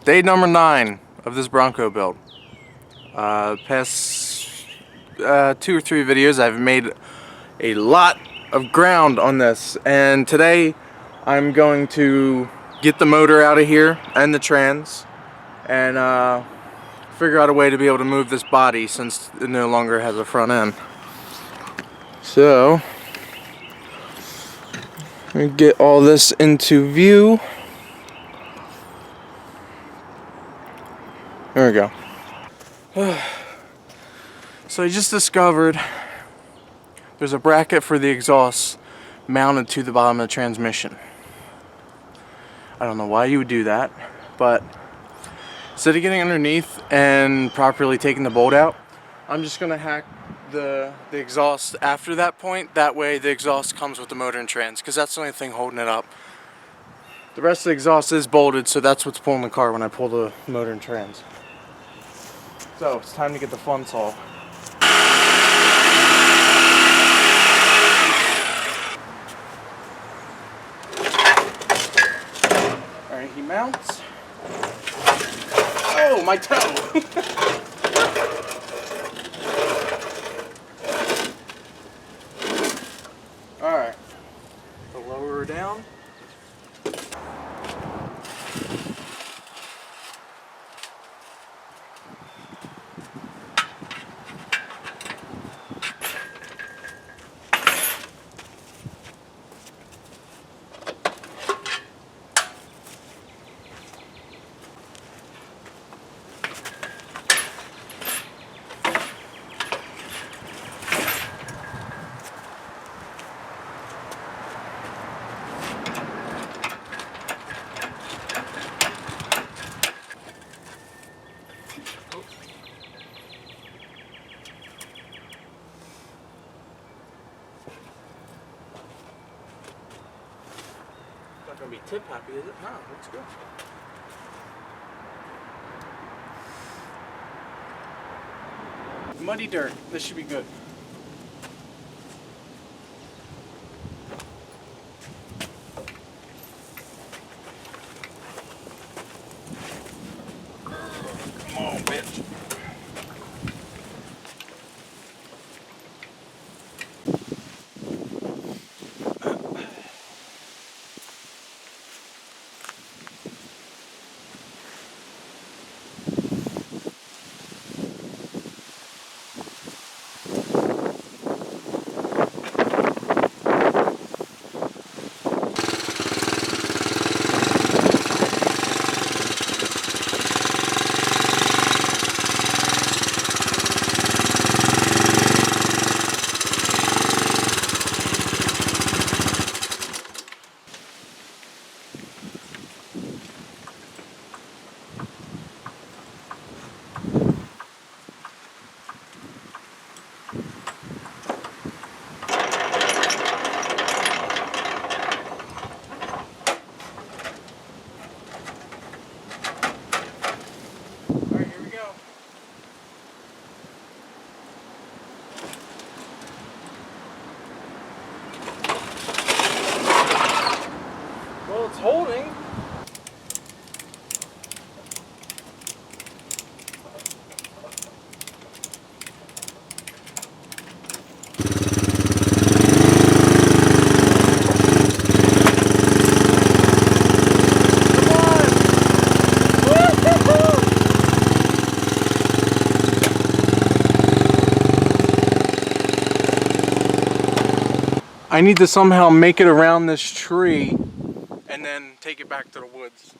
Day number 9 of this Bronco build. Past 2 or 3 videos I've made a lot of ground on this, and today I'm going to get the motor out of here and the trans and figure out a way to be able to move this body since it no longer has a front end. So let me get all this into view. There we go. So I just discovered there's a bracket for the exhaust mounted to the bottom of the transmission. I don't know why you would do that, but instead of getting underneath and properly taking the bolt out, I'm just gonna hack the exhaust after that point. That way the exhaust comes with the motor and trans, because that's the only thing holding it up. The rest of the exhaust is bolted, so that's what's pulling the car when I pull the motor and trans. So it's time to get the fun saw. Alright, he mounts. Oh, my toe! Alright, so lower her down. Not gonna be tip happy, is it? No, looks good. Muddy dirt. This should be good. Come on, bitch. It's holding. I need to somehow make it around this tree and then take it back to the woods.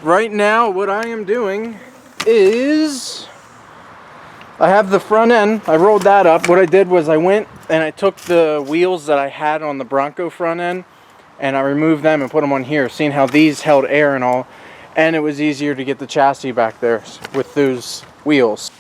Right now what I am doing is I have the front end. I rolled that up. What I did was I went and I took the wheels that I had on the Bronco front end and I removed them and put them on here, seeing how these held air and all, and it was easier to get the chassis back there with those wheels.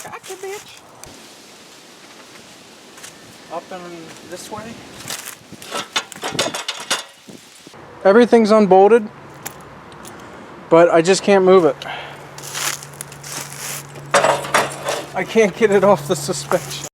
Gotcha, bitch. Up and this way. Everything's unbolted, but I just can't move it. I can't get it off the suspension.